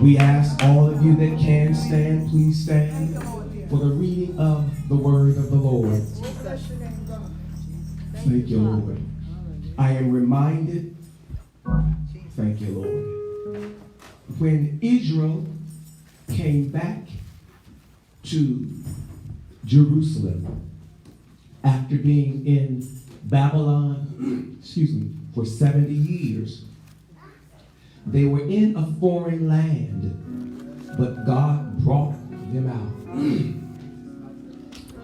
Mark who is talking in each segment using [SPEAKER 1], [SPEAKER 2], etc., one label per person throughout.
[SPEAKER 1] We ask all of you that can stand, please stand for the reading of the word of the Lord. Thank you, Lord. I am reminded, thank you, Lord, when Israel came back to Jerusalem after being in Babylon, for 70 years. They were in a foreign land, but God brought them out.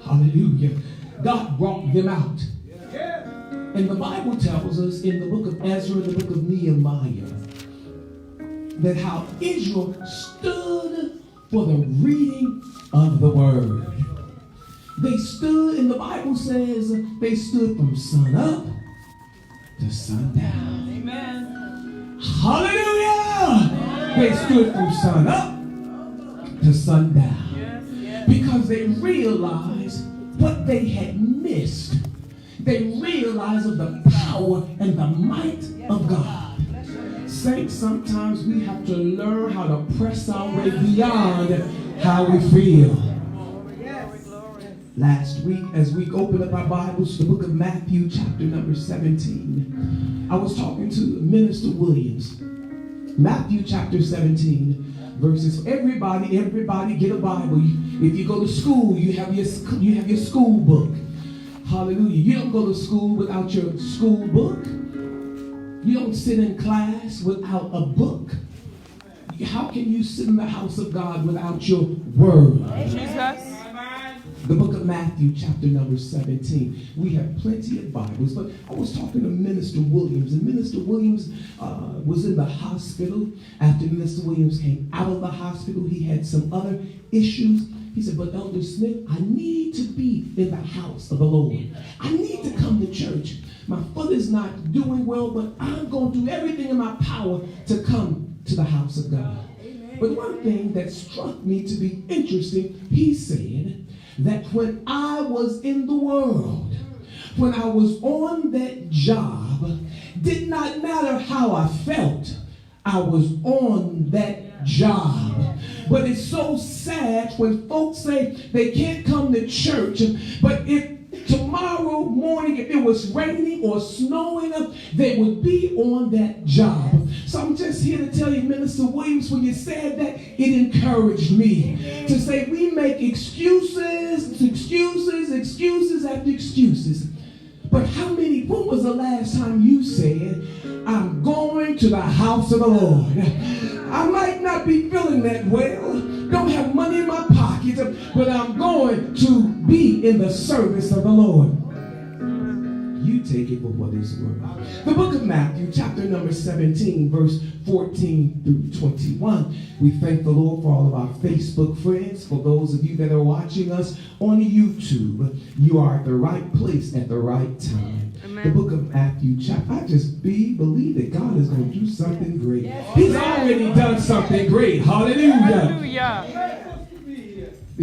[SPEAKER 1] Hallelujah. God brought them out. And the Bible tells us in the book of Ezra, the book of Nehemiah, that how Israel stood for the reading of the word. They stood, and the Bible says they stood from sun up to sundown. Amen. Hallelujah! They stood from sun up to sundown because they realized what they had missed. They realized of the power and the might of God. Saints, sometimes we have to learn how to press our way beyond how we feel. Last week, as we opened up our Bibles to the book of Matthew, chapter number 17, I was talking to Minister Williams. Matthew chapter 17, verses. Everybody get a Bible. If you go to school, you have your school book. Hallelujah. You don't go to school without your school book. You don't sit in class without a book. How can you sit in the house of God without your word? Jesus. The book of Matthew, chapter number 17. We have plenty of Bibles, but I was talking to Minister Williams, and Minister Williams was in the hospital. After Minister Williams came out of the hospital, he had some other issues. He said, but Elder Smith, I need to be in the house of the Lord. I need to come to church. My foot is not doing well, but I'm going to do everything in my power to come to the house of God. Amen. But one thing that struck me to be interesting, he said that when I was in the world, when I was on that job, did not matter how I felt, I was on that job. But it's so sad when folks say they can't come to church, but if tomorrow morning, if it was raining or snowing, they would be on that job. So I'm just here to tell you, Minister Williams, when you said that, it encouraged me to say we make excuses after excuses. But when was the last time you said, I'm going to the house of the Lord? I might not be feeling that well, don't have money in my pocket, but I'm going to be in the service of the Lord. You take it for what it's worth. The book of Matthew, chapter number 17, verse 14 through 21. We thank the Lord for all of our Facebook friends. For those of you that are watching us on YouTube, you are at the right place at the right time. Amen. The book of Matthew, chapter. I just believe that God is going to do something great. Yes. He's already done something great. Hallelujah. Hallelujah.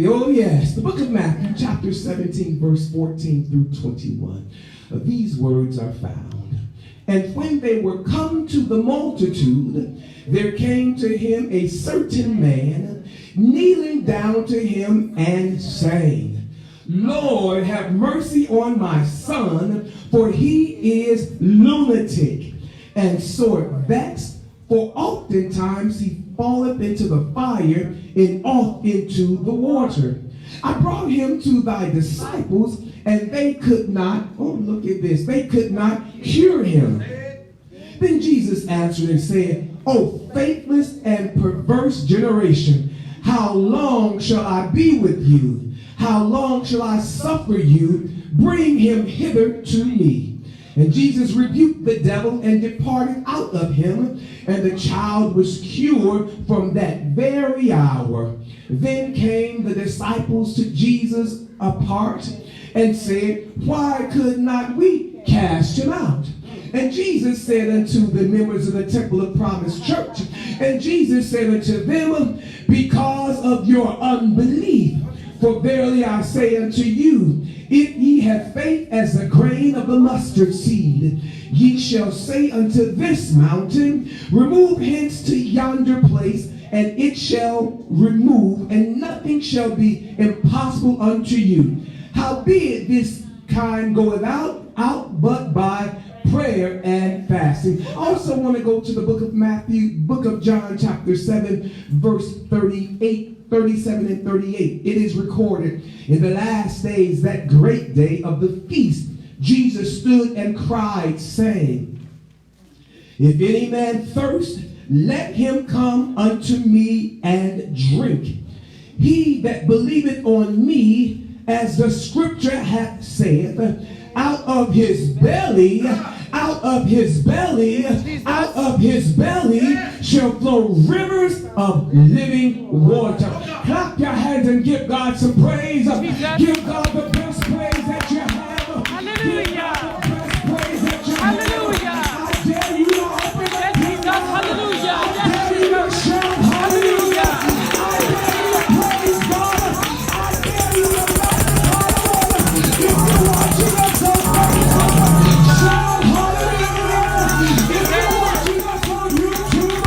[SPEAKER 1] Oh yes. The book of Matthew, chapter 17, verse 14 through 21. These words are found. And when they were come to the multitude, there came to him a certain man, kneeling down to him and saying, Lord, have mercy on my son, for he is lunatic and sore vexed, for oftentimes he falleth into the fire and oft into the water. I brought him to thy disciples, and they could not, oh look at this, they could not cure him. Then Jesus answered and said, O faithless and perverse generation, how long shall I be with you? How long shall I suffer you? Bring him hither to me. And Jesus rebuked the devil and departed out of him, and the child was cured from that very hour. Then came the disciples to Jesus apart and said, Why could not we cast him out? And Jesus said unto the members of the Temple of Promise Church, and Jesus said unto them, Because of your unbelief. For verily I say unto you, if ye have faith as a grain of the mustard seed, ye shall say unto this mountain, Remove hence to yonder place, and it shall remove, and nothing shall be impossible unto you. Howbeit this kind goeth out but by prayer and fasting. I also want to go to the book of Matthew, book of John, chapter 7, verse 38, 37 and 38. It is recorded, in the last days, that great day of the feast, Jesus stood and cried, saying, if any man thirst, let him come unto me and drink. He that believeth on me, as the scripture hath said, out of his belly shall flow rivers of living water. Clap your hands and give God some praise. Give God the best praise that you have.
[SPEAKER 2] Hallelujah.
[SPEAKER 1] Give God the best praise that you have.
[SPEAKER 2] Hallelujah.
[SPEAKER 1] I dare you to open up.
[SPEAKER 2] Jesus, hallelujah.
[SPEAKER 1] I dare you to shout hallelujah. I dare you to praise God. I dare you to magnify the Lord. If you're watching us on Facebook, shout hallelujah. If you're watching us on YouTube,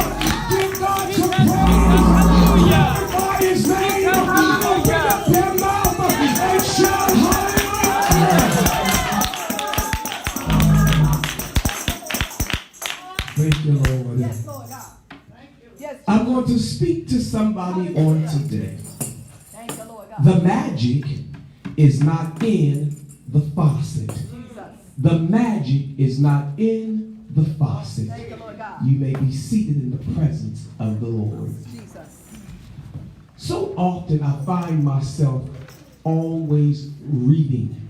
[SPEAKER 1] give God some praise. Glorify his name. Open up your mouth and shout hallelujah. Thank you, Lord.
[SPEAKER 3] Yes, Lord God. Yes,
[SPEAKER 1] I'm going to speak to somebody on today.
[SPEAKER 3] thank you, Lord God.
[SPEAKER 1] The magic is not in the faucet.
[SPEAKER 3] Jesus.
[SPEAKER 1] The magic is not in the faucet.
[SPEAKER 3] Thank you, Lord God.
[SPEAKER 1] You may be seated in the presence of the Lord.
[SPEAKER 3] Jesus.
[SPEAKER 1] So often I find myself always reading,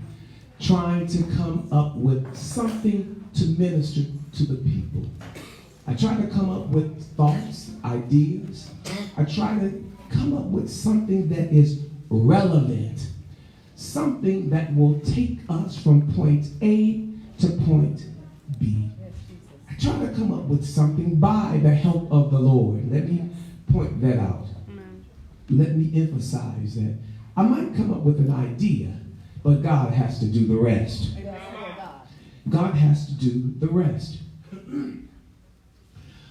[SPEAKER 1] trying to come up with something to minister to the people. I try to come up with thoughts, ideas. I try to come up with something that is relevant, something that will take us from point A to point B.
[SPEAKER 3] Yes, Jesus.
[SPEAKER 1] I try to come up with something by the help of the Lord. Let me point that out.
[SPEAKER 2] Amen.
[SPEAKER 1] Let me emphasize that. I might come up with an idea, but God has to do the rest.
[SPEAKER 3] Yes, Lord God.
[SPEAKER 1] God has to do the rest.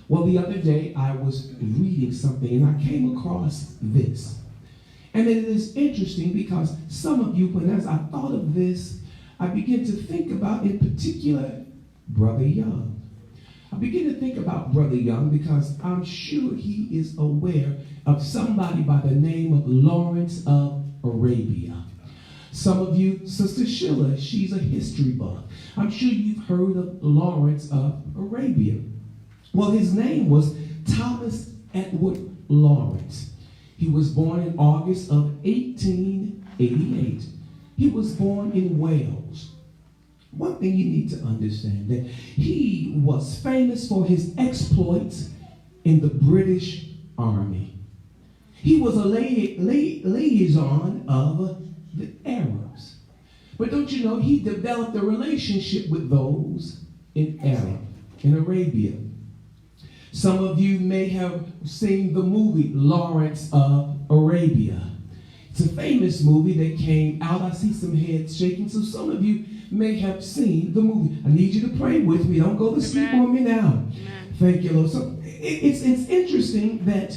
[SPEAKER 1] Well, the other day I was reading something and I came across this. And it is interesting because some of you, when as I thought of this, I began to think about, in particular, Brother Young. I begin to think about Brother Young because I'm sure he is aware of somebody by the name of Lawrence of Arabia. Some of you, Sister Sheila, she's a history buff. I'm sure you've heard of Lawrence of Arabia. Well, his name was Thomas Edward Lawrence. He was born in August of 1888. He was born in Wales. One thing you need to understand, that he was famous for his exploits in the British Army. He was a liaison of the Arabs. But don't you know, he developed a relationship with those in Arabia. Some of you may have seen the movie Lawrence of Arabia. It's a famous movie that came out. I see some heads shaking. So some of you may have seen the movie. I need you to pray with me. Don't go to sleep on me now.
[SPEAKER 2] Amen.
[SPEAKER 1] Thank you, Lord. So it's interesting that,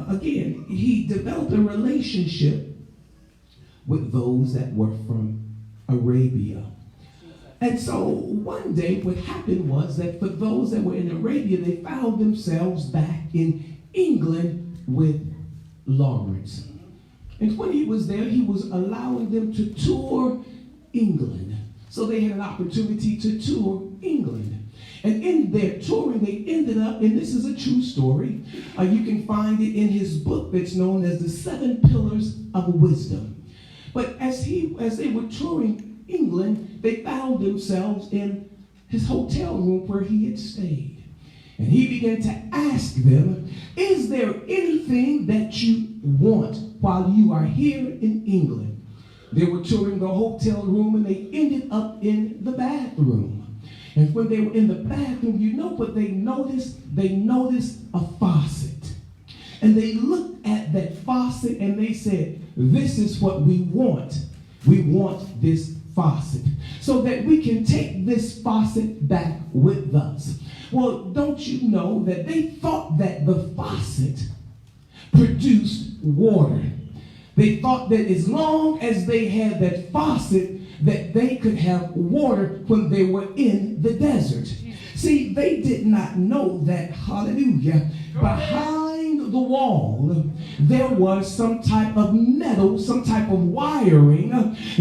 [SPEAKER 1] again, he developed a relationship with those that were from Arabia. And so one day what happened was that for those that were in Arabia, they found themselves back in England with Lawrence. And when he was there, he was allowing them to tour England. So they had an opportunity to tour England. And in their touring, they ended up, and this is a true story, you can find it in his book that's known as The 7 Pillars of Wisdom. But as they were touring England, they found themselves in his hotel room where he had stayed. And he began to ask them, is there anything that you want while you are here in England? They were touring the hotel room and they ended up in the bathroom. And when they were in the bathroom, you know what they noticed? They noticed a faucet. And they looked at that faucet and they said, this is what we want. We want this faucet so that we can take this faucet back with us. Well, don't you know that they thought that the faucet produced water. They thought that as long as they had that faucet, that they could have water when they were in the desert. See, they did not know that, hallelujah, behind the wall, there was some type of metal, some type of wiring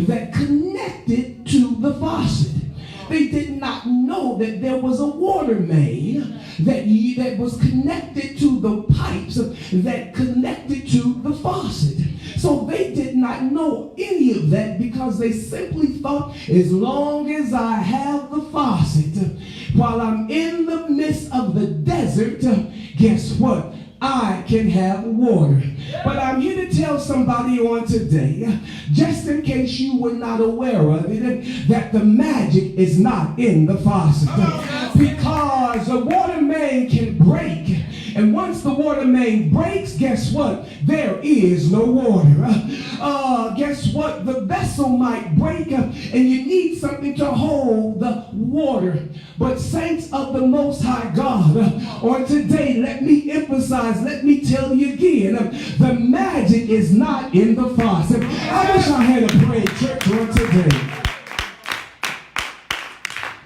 [SPEAKER 1] that connected to the faucet. They did not know that there was a water main that was connected to the pipes that connected to the faucet. So they did not know any of that because they simply thought, as long as I have the faucet, while I'm in the midst of the desert, guess what? I can have water. But I'm here to tell somebody on today, just in case you were not aware of it, that the magic is not in the faucet. Because a water main can break. And once the water main breaks, guess what? There is no water. Guess what? The vessel might break and you need something to hold the water. But saints of the Most High God, on today, let me emphasize, let me tell you again, the magic is not in the faucet. I wish I had a prayer church on today.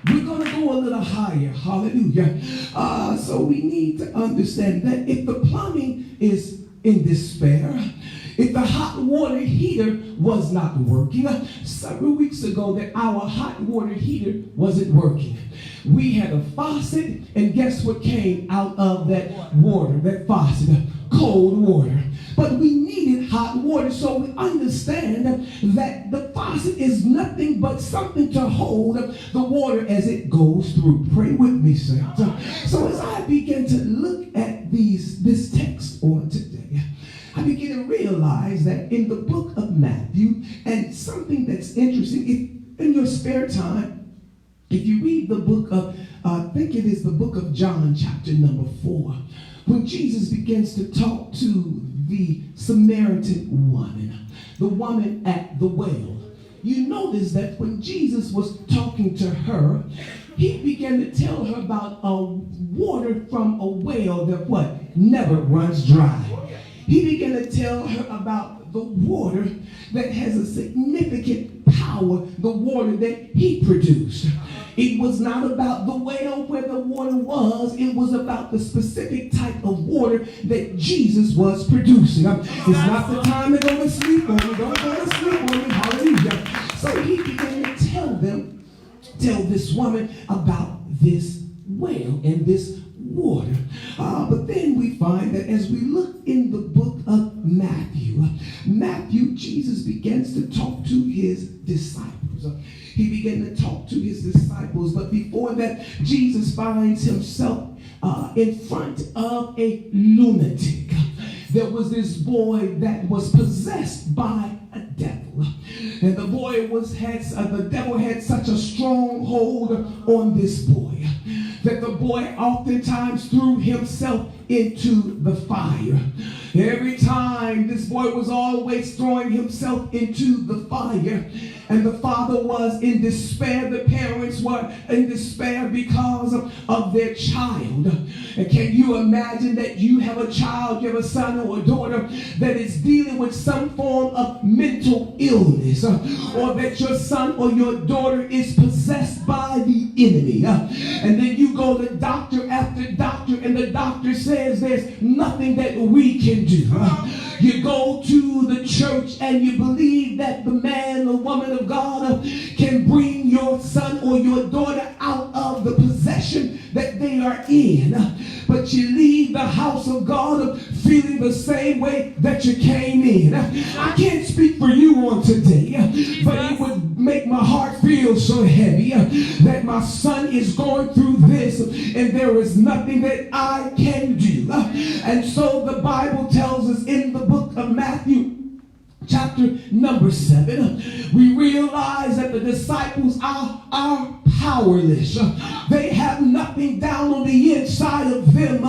[SPEAKER 1] We're going to go a little higher. Hallelujah. So we need to understand that if the plumbing is in despair, if the hot water heater was not working, several weeks ago that our hot water heater wasn't working. We had a faucet, and guess what came out of that water, that faucet? Cold water. But we needed hot water, so we understand that the faucet is nothing but something to hold the water as it goes through. Pray with me, saints. So as I begin to look at this text on today, I begin to realize that in the book of Matthew, and something that's interesting, if in your spare time, if you read the book of, I think it is the book of John, chapter number 4, when Jesus begins to talk to the Samaritan woman, the woman at the well, you notice that when Jesus was talking to her, he began to tell her about a water from a well that what? Never runs dry. He began to tell her about the water that has a significant power, the water that he produced. It was not about the well where the water was. It was about the specific type of water that Jesus was producing. It's not the time to go to sleep on me. Don't go to sleep on me. Hallelujah. So he began to tell this woman about this well and this water. But then we find that as we look in the book of Matthew, Jesus begins to talk to his disciples. He began to talk to his disciples, but before that, Jesus finds himself in front of a lunatic. There was this boy that was possessed by a devil, and the devil had such a strong hold on this boy that the boy oftentimes threw himself into the fire. Every time this boy was always throwing himself into the fire, and the father was in despair. The parents were in despair because of their child. And can you imagine that you have a child, you have a son or a daughter that is dealing with some form of mental illness, or that your son or your daughter is possessed by the enemy, and then you go to doctor after doctor, and the doctor says there's nothing that we can do. You go to the church and you believe that the man or woman of God can bring your son or your daughter out of the possession that they are in. But you leave the house of God feeling the same way that you came in. I can't speak for you on today, but it would make my heart feel so heavy that my son is going through this and there is nothing that I can do. And so the Bible tells us in the book of Matthew, chapter number 7, we realize that the disciples are powerless. They have nothing down on the inside of them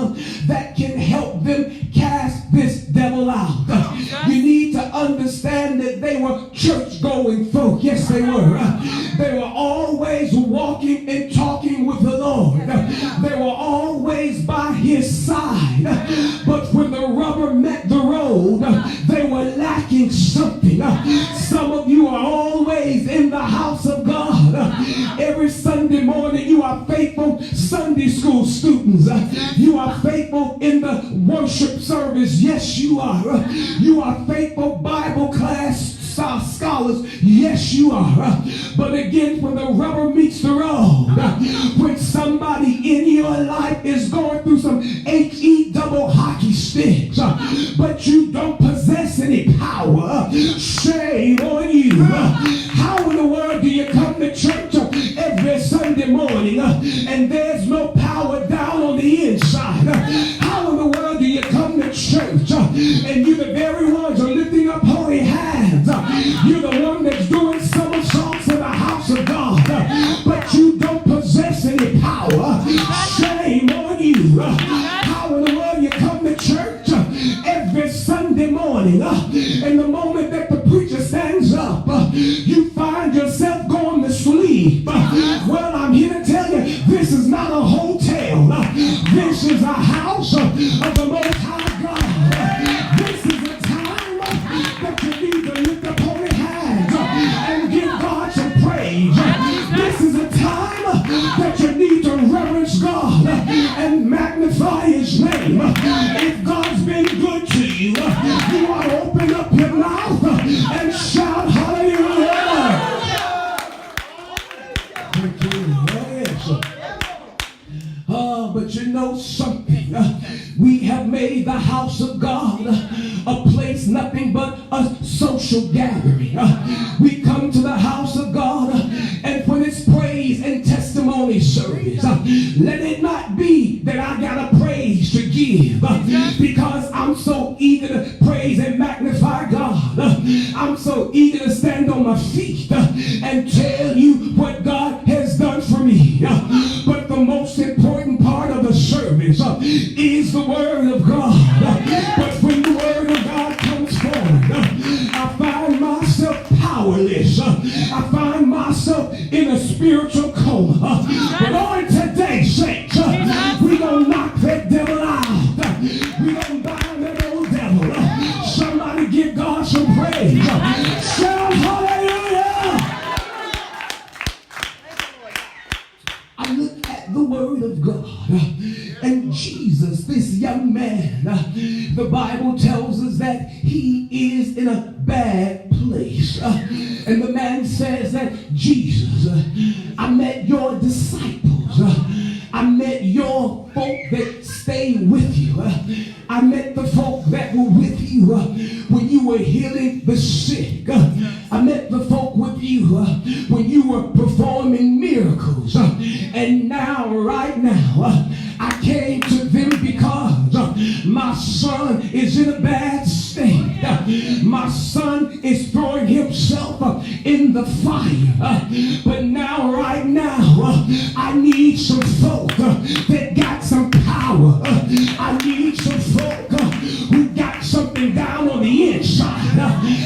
[SPEAKER 1] that can help them cast this devil out. You need to understand that they were church-going folk. Yes, they were. They were always walking and talking with the Lord. They were always always by his side. But when the rubber met the road, they were lacking something. Some of you are always in the house of God. Every Sunday morning you are faithful Sunday school students. You are faithful in the worship service. Yes, you are. You are faithful Bible class scholars. Yes, you are. But again, when the rubber meets the road, when somebody in your life is going through some HE double hockey sticks, but you don't possess any power, shame on you. How in the world do you come to church every Sunday morning and there's no power down on the inside? How in the world do you come to church and you're the very ones who are lifting up holy hands? You're the one that's doing somersaults in the house of God, but you don't possess any power. Shame on you. How in the world you come to church every Sunday morning, and the moment that the preacher stands up, you find yourself going to sleep? Well, I'm here to tell you, this is not a hotel. This is a house of the Most High God. This is a time that you need to lift up holy hands and give God some praise. This is a time that you need to reverence God and magnify his name. If God's been good to you, you ought to open up your mouth and shout hallelujah. But you know something? We have made the house of God a place nothing but a social gathering. We come to the house of God, and when it's praise and testimony service, let it not be that I got a praise to give because I'm so eager to praise and magnify God. I'm so eager to stand on my feet and tell you what God has done for me. But the most important part of the service is the word of God. But when the word of God comes forward, I find myself powerless. I find myself in a spiritual coma. But on today, saints, we gonna knock that devil out. We gonna bind that old devil. Somebody give God some praise. Shout hallelujah. I look at the word of God, and Jesus, this young man, the Bible tells us that he is in a bad place. And the man says that, Jesus, I met your disciples. I met your folk that stayed with you. I met the folk that were with you when you were healing the sick. I met the folk with you when you were performing miracles. And now, right now, I came to them because my son is in a bad state. My son is throwing himself in the fire. But now, right now, I need some folk that got some power. I need some folk who got something down on the inside.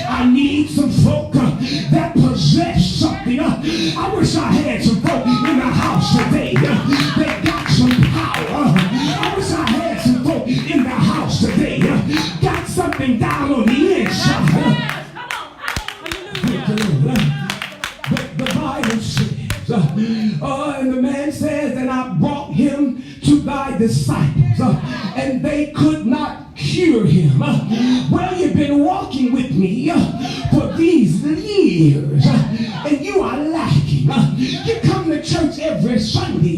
[SPEAKER 1] I need some folk that possess something. I wish I had some folk in the house today that got some power. I wish I had some folk in the house today got something down on the inside. But the Bible says, and the man says, and I brought him to thy disciples, and they could not cure him. Well, you've been walking with me for these years, and you are lacking. You come to church every Sunday,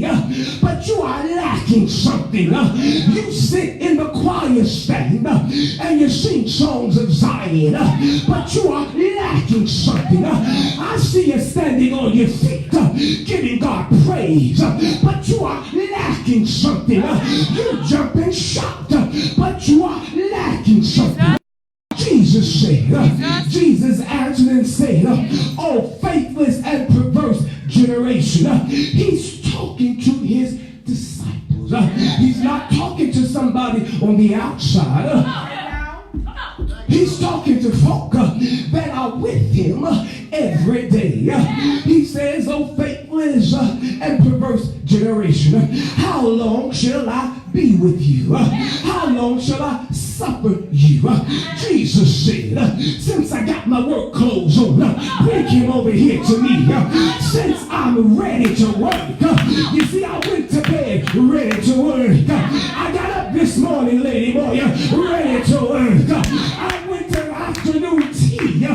[SPEAKER 1] but you are lacking something. You sit in the choir stand and you sing songs of Zion, but you are lacking something. I see you standing on your feet, giving God praise, but you are lacking something. You jump and shout, but you are lacking something. Jesus said, Jesus answered and said, oh, faithless and perverse generation. He's talking to his disciples. He's not talking to somebody on the outside. He's talking to folk that are with him every day. He says, oh, faithless faithless and perverse generation. How long shall I be with you? How long shall I suffer you? Jesus said, since I got my work clothes on, bring him over here to me. Since I'm ready to work. You see, I went to bed ready to work. I got up this morning, lady boy, ready to work. I went to afternoon tea,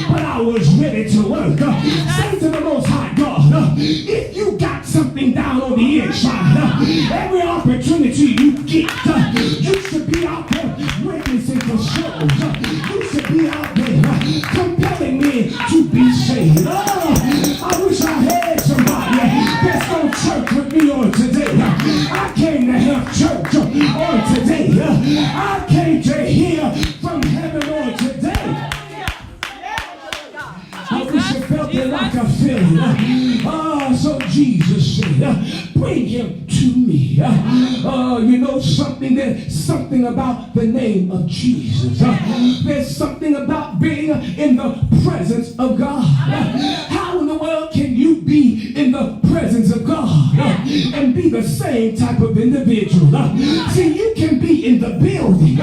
[SPEAKER 1] but I was ready to work. Say to the Most High God, if you got something down on the inside, every opportunity you get, you should be out there witnessing for souls. You should be out there compelling men to be saved. I wish I had somebody that's going to church with me on today. I came to have church on today. I came to hear from heaven on today. I wish you felt it like I feel it. So Jesus said, bring him to me. You know something? There's something about the name of Jesus. There's something about being in the presence of God. How in the world can you be in the presence of God and be the same type of individual? See, you can be in the building,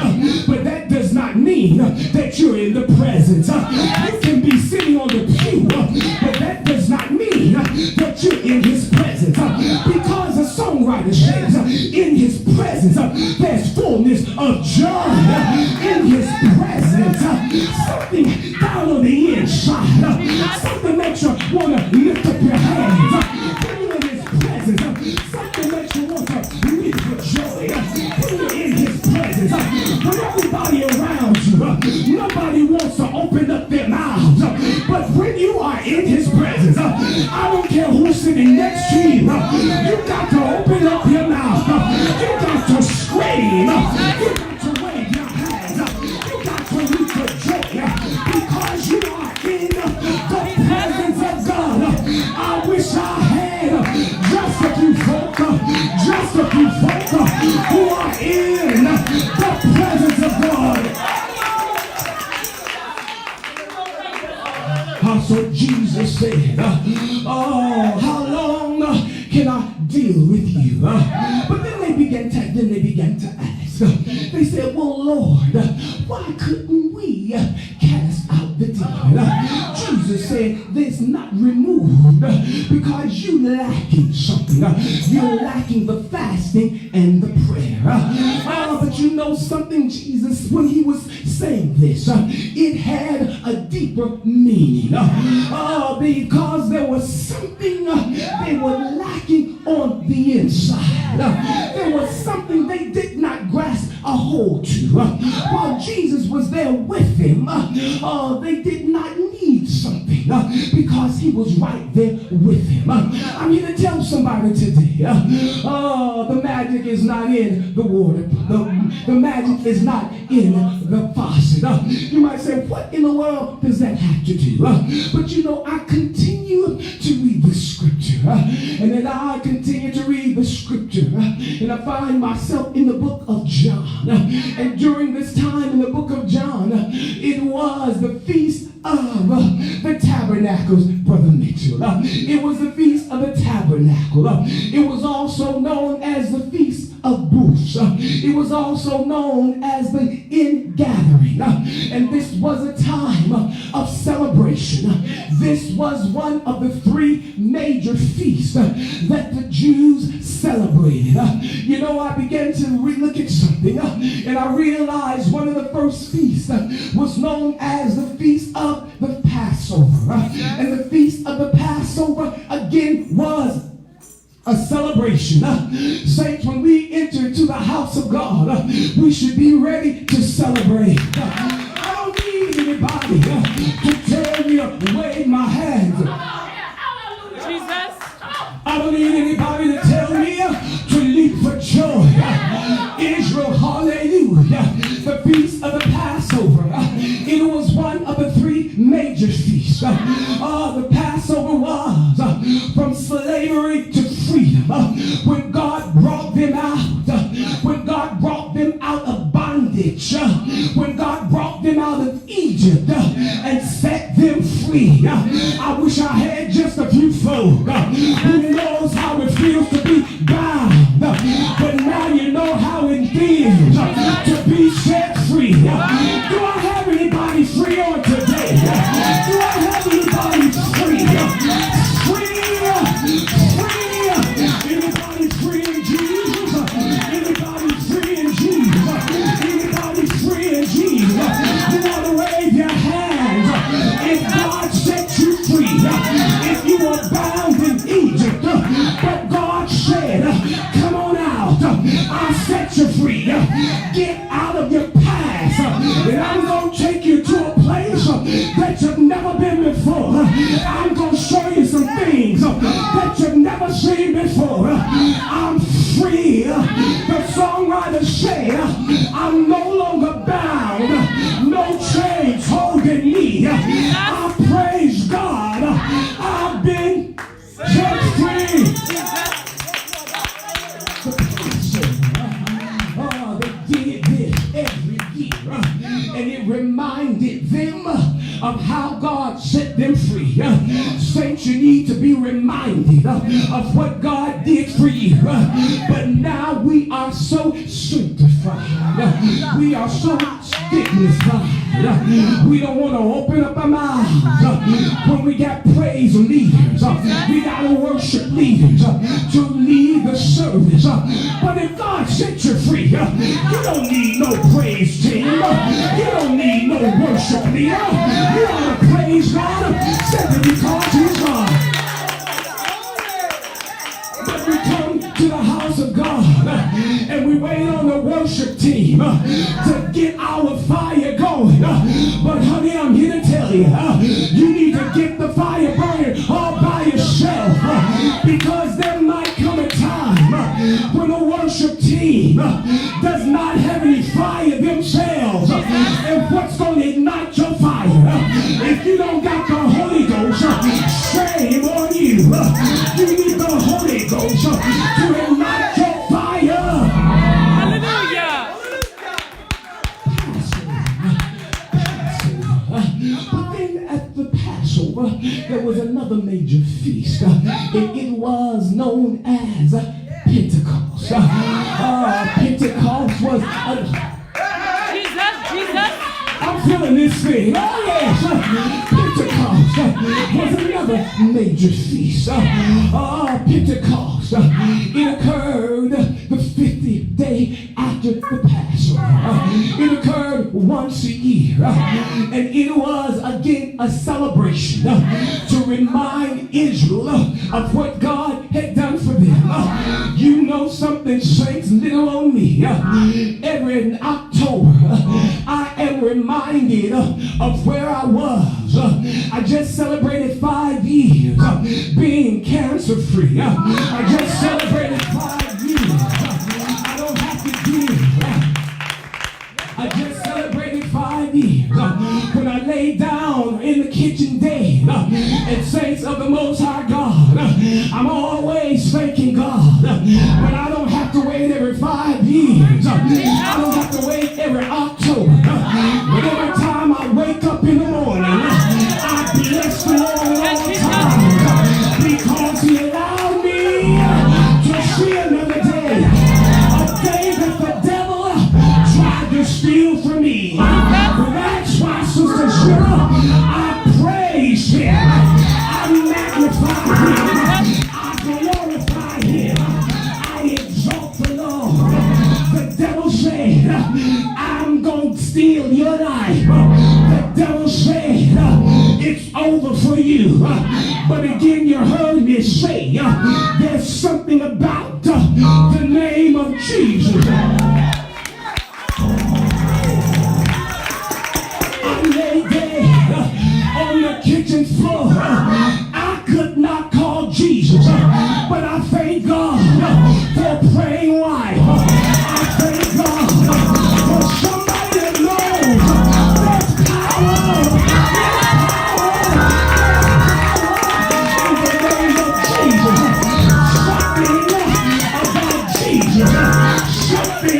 [SPEAKER 1] but that does not mean that you're in the presence. You can be sitting on the pew, but that does not mean that you're in his presence. Because the songwriter says, in his presence, there's fullness of joy. In his presence, something down on the inside, something makes you want to lift up your hands. When you're in his presence, something makes you want to leap for joy. When you're in his presence, when everybody around you, nobody wants to open up their mouths. But when you are in his presence, I don't care who's sitting next to you, you got to open up your mouth. You got to scream. You got to wave your hands. You got to leap for joy because you are in the presence of God. I wish I had just a few folk who are in the presence of God. So Jesus said, how long can I deal with you? But then they began to ask. They said, well, Lord, why couldn't we cast out the demon? Jesus said, it's not removed because you're lacking something. You're lacking the fasting and the prayer. But you know something, Jesus, when he was saying this, it had a deeper meaning. Because there was something they were lacking on the inside. There was something they did not grasp a hold to. While Jesus was there with them, they did not need something because he was right there with him. I'm here to tell somebody today, the magic is not in the water. The magic is not in the faucet. You might say, what in the world does that have to do? But you know, I continue to read the scripture, and then I continue to read the scripture, and I find myself in the book of John. And during this time in the book of John, it was the feast of the tabernacles, Brother Mitchell. It was the feast of the tabernacle. It was also known as the feast of booths. It was also known as the ingathering. And this was a time of celebration. This was one of the three major feasts that the Jews celebrated. You know, I began to look at something, and I realized one of the first feasts was known as the Feast of the Passover. And the Feast of the Passover, again, was a celebration. Saints, when we enter to the house of God, we should be ready to celebrate. I don't need anybody to tell me to wave my hands. I don't need anybody to tell me to leap for joy. Israel, hallelujah. The Feast of the Passover. It was one of the three major feasts. The Passover was from slavery to freedom. When God brought them out, when God brought them out of bondage, when God brought them out of Egypt and set them free. me. I wish I had just a few folk who knows how it feels to be bound. But now you know how it feels to be set free. Do I have anybody free on today? Do I have anybody free? Anybody free in Jesus? Anybody free in Jesus? Anybody free in Jesus? You want to wave your hands if God set you free. If you were bound in Egypt, but God said, come on out, I'll set you free. Get out of your past, and I'm going to take you to a place that you've never been before. I'm going to show you some things that you've never seen before. I'm free. The songwriter said, I'm no longer bound, no chains holding me. I praise God, I've been set free. They did this every year, and it reminded them of how God set them free. Saints, you need to be reminded of what God did for you. But now we are so sanctified. We are so dignified. We don't want to open up our mouths when we got praise leaders. We got to worship leaders to lead the service. But if God set you free, you don't need no praise team. You don't need no worship leader. You ought to praise God simply because He's God. But we come to the house of God and we wait on the worship team to get our fire going. But honey, I'm here to tell you, you need to get the fire burning all by yourself, because there might come a time when the worship team does not have any fire themselves. And what's going to ignite your fire? If you don't got the Holy Ghost, shame on you. You need the Holy Ghost to ignite your fire.
[SPEAKER 2] Hallelujah.
[SPEAKER 1] But then at the Passover, there was another major feast. It was known as Pentecost. Pentecost was
[SPEAKER 2] Jesus.
[SPEAKER 1] I'm feeling this thing. Oh yes. Pentecost was another major feast. Pentecost. It occurred the 50th day after the Passover. It occurred once a year. And it was again a celebration to remind Israel of what God had done for them. You know something, saints, little on me. Every October, I am reminded of where I was. I just celebrated 5 years being cancer free. I just celebrated 5 years. I don't have to give. I just celebrated 5 years. When I laid down in the kitchen dead, and saints of the Most High God, I'm always thanking God. But I don't have to wait every 5 years. I don't have to wait every October. But every time I wake up in the morning, I bless the Lord all the time, because He allowed me to see another day. A day that the devil tried to steal from me. But that's why, Sister Shira, I praise Him. I magnify Him. I glorify Him. I exalt the Lord. The devil said, I'm going to steal your life. The devil said, it's over for you. But again, you heard me say, there's something about the name of Jesus. I lay dead on the kitchen floor. I could not call Jesus, but I thank God for a praying wife. I thank God for somebody that knows there's power in the name of Jesus. Something about Jesus. Something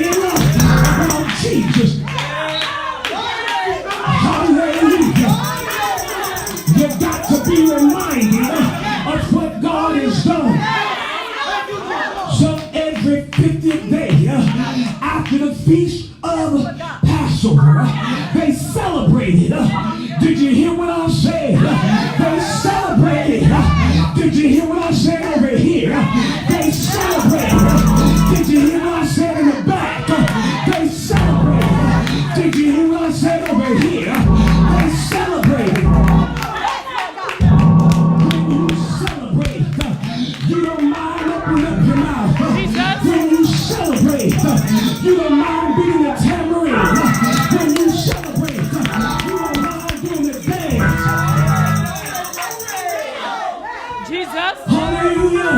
[SPEAKER 1] feast of Passover. They celebrated. Did you hear what I said? They celebrated. Did you hear what I said over here? They celebrated. Did you hear what I said in the back? They celebrated. Did you hear what I said over here? They celebrated. When you celebrate, you don't mind opening up your mouth. When you celebrate, you don't mind beating the tambourine. When you celebrate, you don't mind doing the dance.
[SPEAKER 2] Jesus.
[SPEAKER 1] Hallelujah.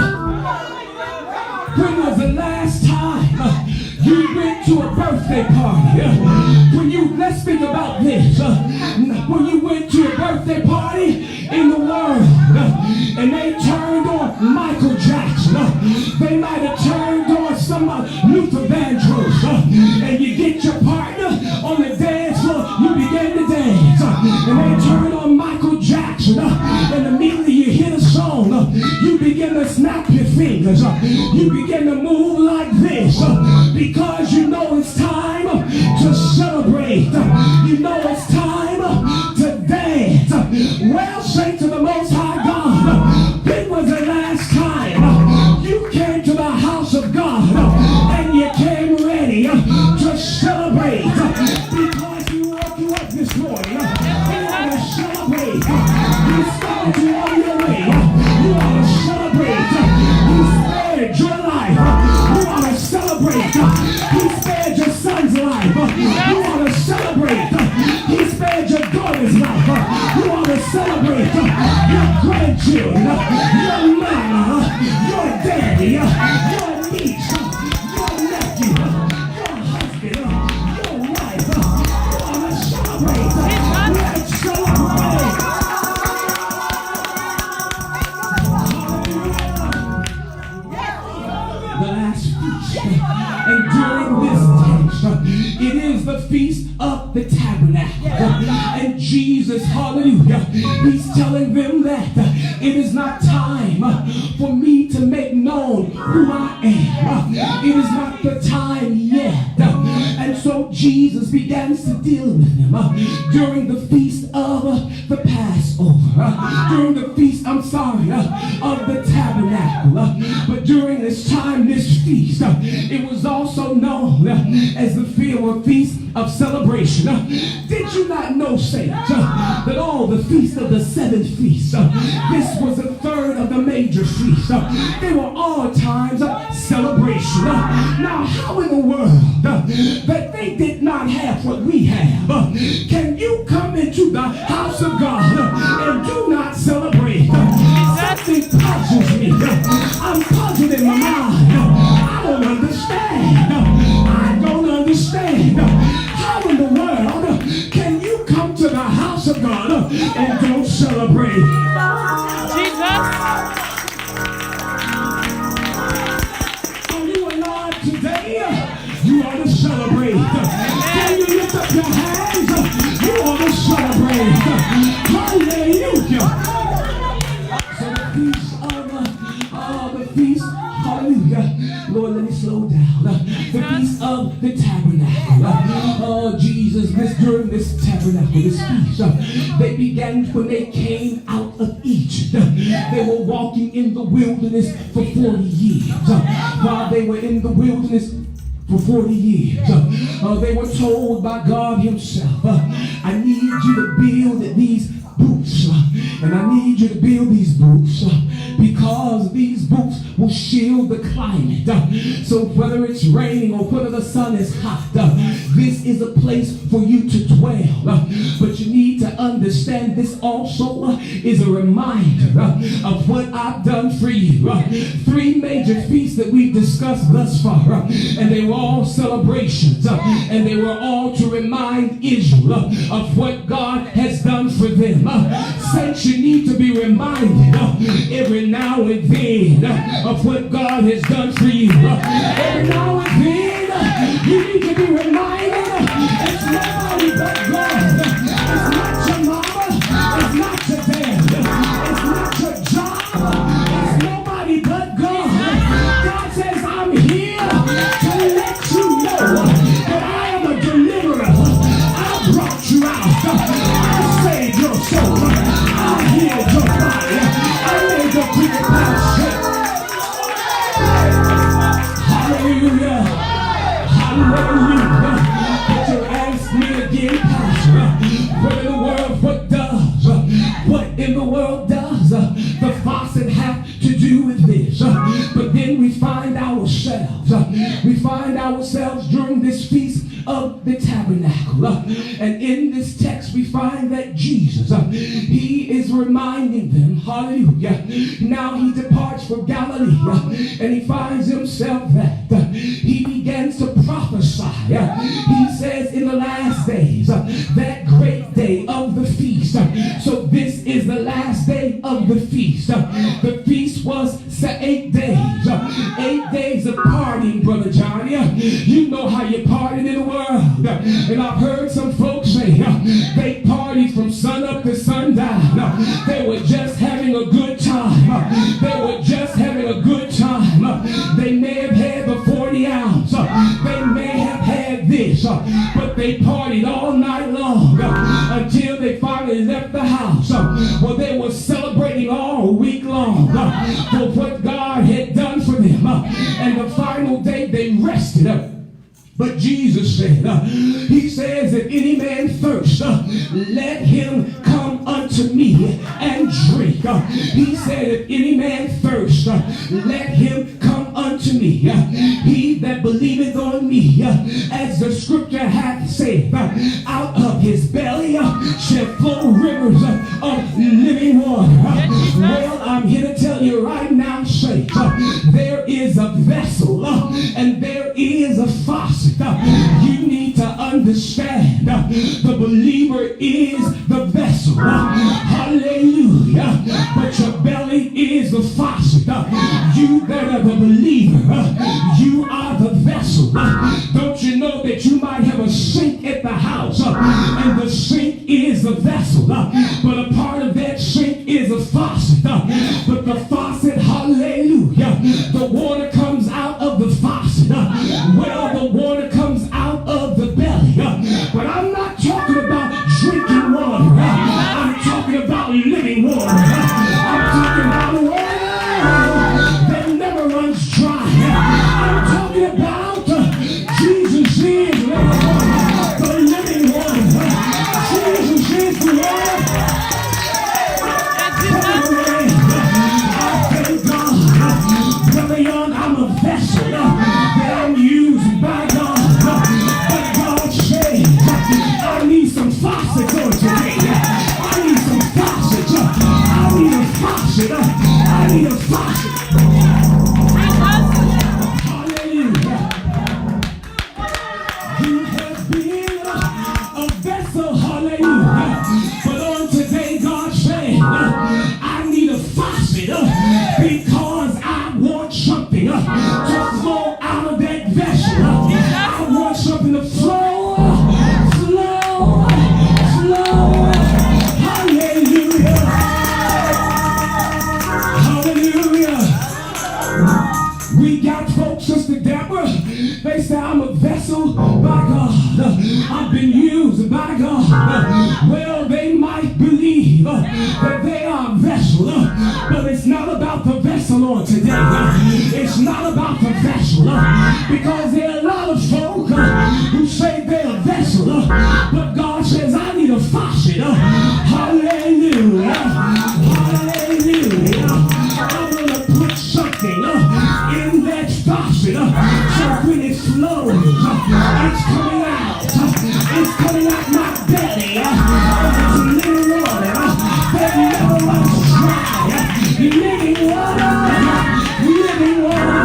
[SPEAKER 1] When was the last time you went to a birthday party? Let's think about this. When you went to a birthday party in the world and they turned on Michael Jackson, they might have turned on some Luther Vandross, and you get your partner on the dance floor, you begin to dance, and they turn on Michael Jackson, and immediately you hear the song, you begin to snap your fingers, you begin to move like this, because you know it's time to celebrate. You know it's time to dance. Well, say to the Most High God, when was the last time you came to the house of God and you came ready to celebrate? Because He woke you up this morning. You ought to celebrate. He started you on your way. You ought to celebrate. He spared your life. You ought to celebrate. He spared your son's life. You ought to celebrate. He spared your daughter's life. You ought to celebrate your grandchildren, your mama, your daddy, your niece, your nephew, your husband, your wife. You ought to celebrate. Let's celebrate. The last feast, and during this text, it is the feast of the tabernacle, and Jesus, hallelujah, He's telling them that it is not time for me to make known who I am. It is not the time yet. And so Jesus begins to deal with them during the feast of the Passover, during the feast, of the tabernacle. But during this time, this feast, it was also known as the feast of celebration. Did you not know, saints, that all the feasts of the seven feasts, this was the third of the major feasts. They were all times of celebration. Now, how in the world that they did not have what we have? Can you come into the house of God and do not celebrate? Something puzzles me. I'm puzzled in my mind. I don't understand. I don't understand. How in the world can you come to the house of God and don't celebrate?
[SPEAKER 2] Jesus.
[SPEAKER 1] Are you alive today? You ought to celebrate. Can you lift up your hands? You ought to celebrate. Hallelujah. So the feast, hallelujah. Lord, let me slow down. The feast of the tabernacle. Oh, Jesus, during this tabernacle, this feast, they began when they came out of Egypt. They were walking in the wilderness for 40 years. While they were in the wilderness for 40 years, they were told by God Himself, I need you to build these booths, and I need you to build these booths because these booths will shield the climate. So whether it's raining or whether the sun is hot, this is a place for you to dwell. But you need to understand this also is a reminder of what I've done for you. Three major feasts that we've discussed thus far, and they were all celebrations, and they were all to remind Israel of what God has done for them. Saints, you need to be reminded every now and then of what God has done for you. Every now and then you need to be reminded it's nobody but God. It's not your mama, it's not your dad, it's not your job, it's nobody but God. God says, I'm here to let you know that Hallelujah. But you ask me again, Pastor, what in the world, what in the world does the faucet have to do with this? But then we find ourselves during this feast of the tabernacle. And in this text we find that Jesus, he is reminding them, hallelujah, now he departs for Galilee and he finds himself that he begins to prophesy. He says in the last days, that great day of the feast. So this is the last day of the feast. The feast was 8 days. 8 days of partying, Brother Johnny. You know how you partied in the world. And I've heard some folks say they partied from sun up to sundown. They were just having a good time. They were just having a good time. They may have had the 40 ounce. They may have had this. But they partied all night long until they finally left the house. Well, they were celebrating all week long for what God had done for them. And the final day they rested. But Jesus said, he says, if any man thirst, let him come unto me and drink. He said, if any man thirst, let him come unto me. He that believeth on me, as the scripture hath said, out of his belly shall flow rivers of living water. Well, I'm here to tell you right now, saints, there is a vessel and there is a faucet. You need to understand the believer is the vessel. Hallelujah. But your belly is the faucet. You that are the believer, you are the vessel. Don't you know that you might have a sink at the house and the sink is the vessel, but a part of that sink is a faucet. But the faucet, hallelujah, the water comes out of the faucet. Well, the water comes out of the belly. But I'm not talking about drinking water. I'm talking about living water. I'm talking about water that never runs dry. I'm talking about Jesus is the living water. Jesus is the water. I thank God, Brother Young, I'm a vessel that I'm used by God. But God said, I need some faucets on today. I need some faucets. I need a faucet. I need a faucet. Hallelujah. You have been a vessel. Hallelujah. But on today, God said, I need a faucet because I want something to flow out of that vessel. I want something to flow. Hallelujah. Hallelujah. We got folks, Sister Deborah, they say I'm a vessel by God. I've been used by God. Well, they might believe that they are a vessel, but it's not about the vessel on today. It's not about the vessel, because there are a lot of folk who say they're a vessel, but God says I need a faucet. Hallelujah. Hallelujah. I'm going to put something in that faucet so when it flows, it's coming out. It's coming out my belly. It's living water that never runs dry. Living water. Living water.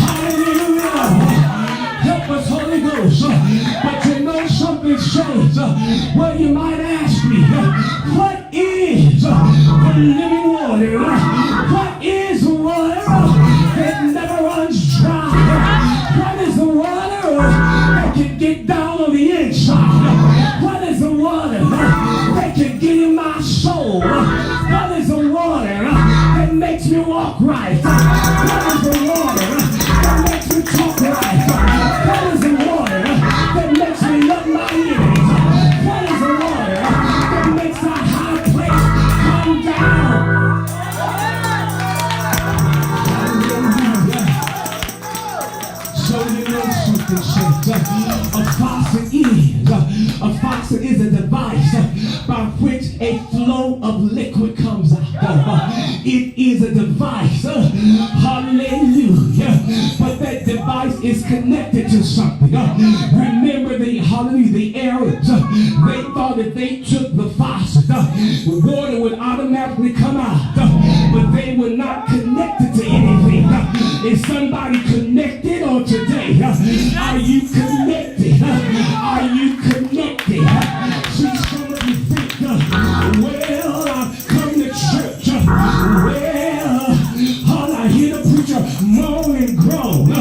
[SPEAKER 1] Hallelujah. Help us, Holy Ghost. But you know something says, well, you might ask me, what is the living water? What is the water that never runs dry? What is the water that can get down on the inside? What is the water that can get in my soul? What is the water that makes me walk right? What is the water that makes me talk right? What is the water that makes me love my enemies? What is the water a faucet is? A faucet is a device by which a flow of liquid comes out. It is a device. Hallelujah. But that device is connected to something. Remember the Arabs. They thought if they took the faucet, water would automatically come out. But they were not connected to anything. Is somebody connected on today? Are you connected? Are you connected? See, some of you think, well, I come to church. Well, all I hear the preacher moan and groan.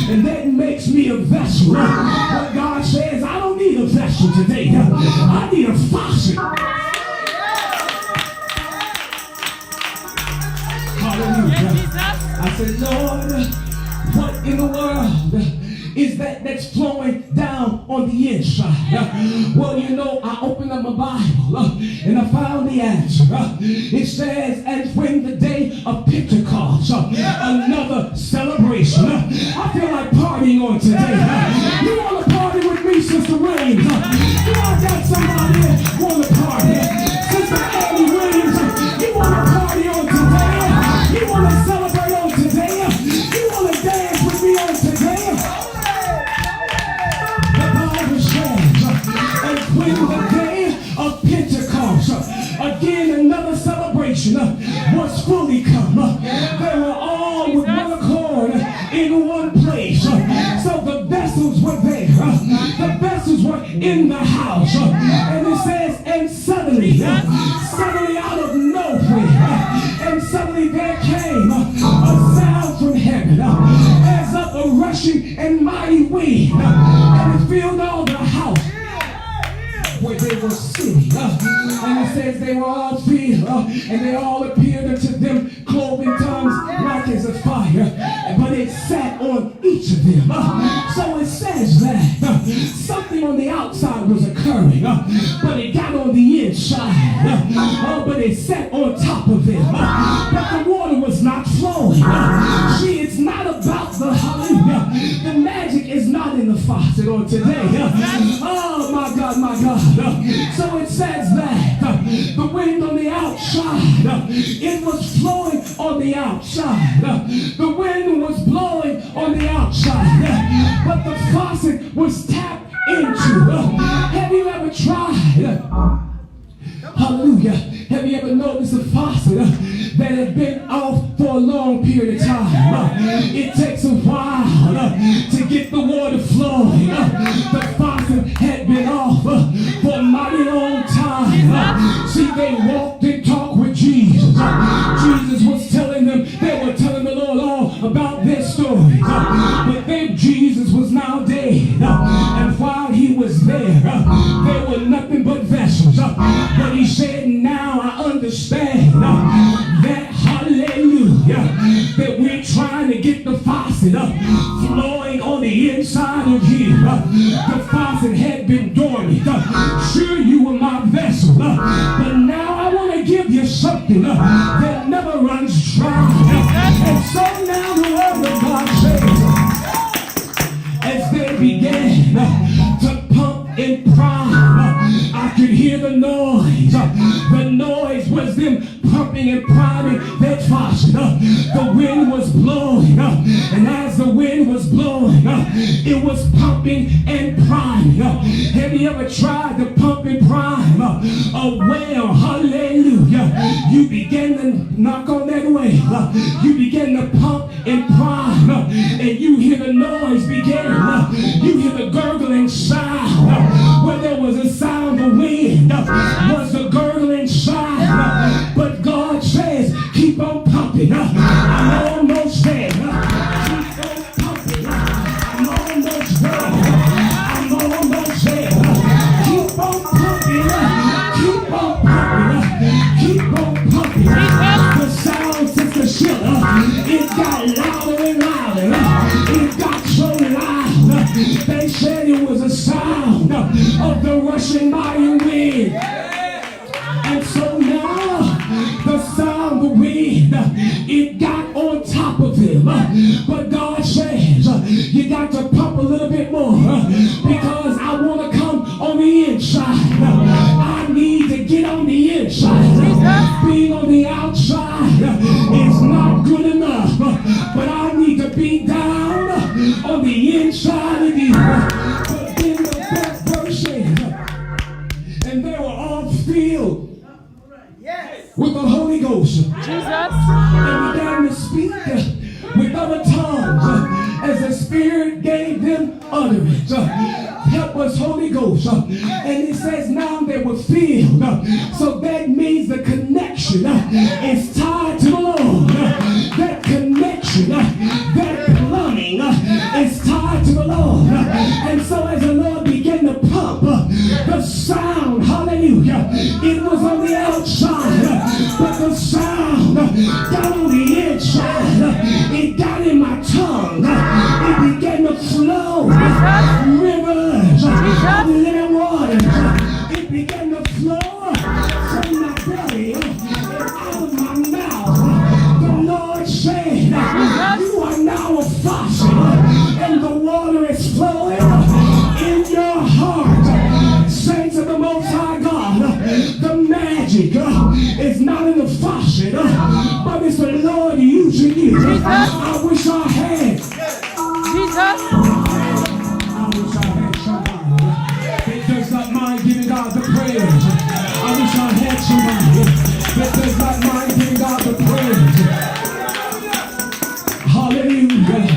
[SPEAKER 1] And that makes me a vessel. But God says, I don't need a vessel today. I need a faucet. Hallelujah. I said, Lord, what in the world is that's flowing down on the inside? Well, you know, I opened up my Bible and I found the answer. It says, and when the day of Pentecost, another celebration. I feel like partying on today. You want to party with me, Sister Williams? You all got somebody that want to party. Sister Annie Williams, you want to party on today? You want to celebrate on today? You want to dance with me on today? The Bible says, and when the day of Pentecost, again another celebration was fully come. They were all with one accord in one place. So the vessels were there. The vessels were in the house. And it says, and suddenly out of nowhere, and suddenly there came a sound from heaven as of a rushing and mighty wind, and it filled all the house where they were sitting. And it says they were all filled, and they all appeared unto them cloven tongues like as a fire, but it sat on each of them. So it says that something on the outside was occurring, but it got on the inside. But it sat on top of them. But the water was not flowing. See, it's not about the hallelujah. The magic is not in the faucet on today. Oh my God, my God. So it says that the wind on the outside, it was flowing on the outside. The wind was blowing on the outside. But the faucet was tapped into. Have you ever tried? Hallelujah. Have you ever noticed a faucet that had been off for a long period of time? It takes a while to get the water flowing. The faucet had been off for a mighty long time. See, they walked and talked with Jesus. Jesus was telling them, they were telling the Lord all about their stories. But then Jesus was now dead. And while he was there were nothing but vessels. But he said, now I understand that, hallelujah, that we're trying to get the faucet flowing on the inside of you. The faucet had been dormant. Sure, you were my vessel, but now I want to give you something that never runs dry. And so now the word of God says, as they began to pump and prime, I could hear the noise. The noise was them pumping and priming that faucet. The wind was blowing, and as the wind was blowing, it was pumping and priming. Have you ever tried to pump and prime a well? Hallelujah. You begin to knock on that well. You begin to pump and prime, and you hear the noise begin. You hear the gurgling sound. Where there was a sound of wind, was the gurgling sound. But God says, keep on pumping. I'm almost there. Keep on pumping. I'm almost there. I'm almost there. Keep on pumping. Keep on pumping. Keep on pumping. The sound, Sister Sheila, it got louder and louder. It got so loud. They said it was a sound of the rushing mighty wind. And so now the sound of wind, it got on top of him. But God says, you got to pump a little bit more. be down on the inside of you. But then the first verse says, and they were all filled with the Holy Ghost.
[SPEAKER 2] Jesus.
[SPEAKER 1] And began to speak with other tongues as the Spirit gave them utterance. Help us, Holy Ghost. And it says now they were filled. So that means the connection is tied to the Lord. That connection, that plumbing is tied to the Lord. And so as the Lord began to pump the sound, hallelujah, it was on the outside, but the sound got on the inside. It got in my tongue. It began to flow. Rivers of living water. It began to flow from my belly and out of my mouth. The Lord said, you are now a faucet, and the water is flowing in your heart. Saints of the Most High God, the magic is not in the faucet, but it's the Lord using you. I wish I had.
[SPEAKER 2] Jesus.
[SPEAKER 1] I wish I had somebody that does not mind giving God the praise. I wish I had somebody that does not mind giving God the praise. Hallelujah.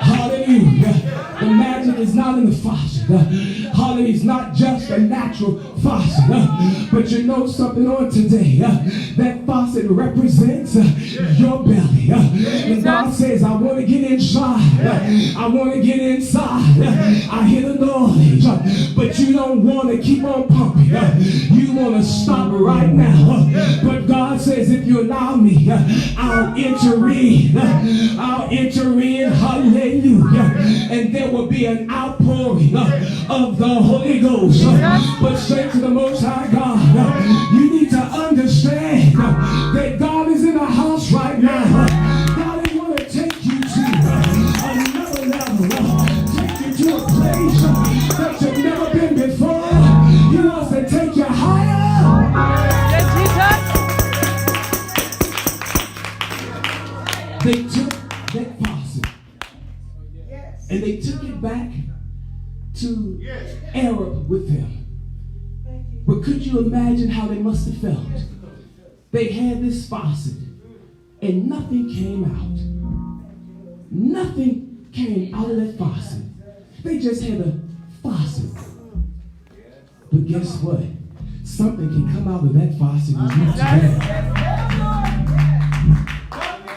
[SPEAKER 1] Hallelujah. The magic is not in the faucet. Hallelujah. It's not just a natural faucet. But you know something on today. That faucet represents your belly. And God says, I want to get inside. I want to get inside. I hear the noise. But you don't want to keep on pumping. You want to stop right now. But God says, if you allow me, I'll enter in. I'll enter in. Hallelujah. And there will be an outpouring of the Holy Ghost. But say to the Most High God, you need to understand that God is in the house right now. God is want to take you to another level, take you to a place that you've never been before. He wants to take you higher. They took that faucet and they took it back to Arab with them. But could you imagine how they must have felt? They had this faucet and nothing came out. Nothing came out of that faucet. They just had a faucet. But guess what? Something can come out of that faucet in you today.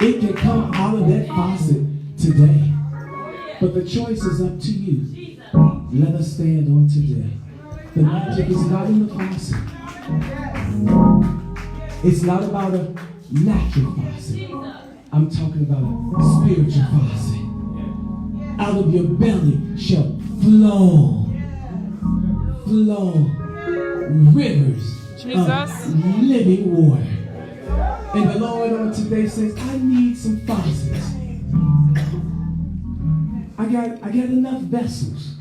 [SPEAKER 1] It can come out of that faucet today. But the choice is up to you. Let us stand on today. The magic is not in the faucet. It's not about a natural faucet. I'm talking about a spiritual faucet. Out of your belly shall flow rivers of living water. And the Lord on today says, I need some faucets. I got enough vessels.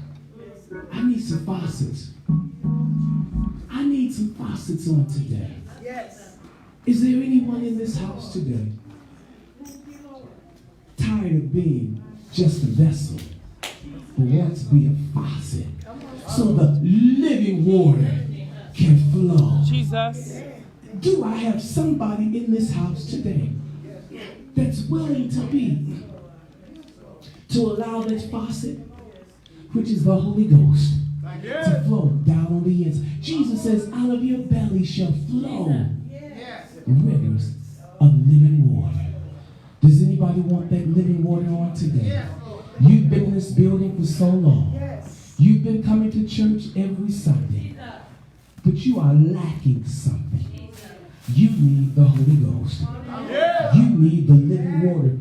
[SPEAKER 1] I need some faucets. I need some faucets on today.
[SPEAKER 3] Yes.
[SPEAKER 1] Is there anyone in this house today tired of being just a vessel, but wants to be a faucet so the living water can flow?
[SPEAKER 2] Jesus.
[SPEAKER 1] Do I have somebody in this house today that's willing to allow that faucet, which is the Holy Ghost, to flow down on the inside? Jesus says, out of your belly shall flow rivers of living water. Does anybody want that living water on today? You've been in this building for so long. You've been coming to church every Sunday, but you are lacking something. You need the Holy Ghost. You need the living water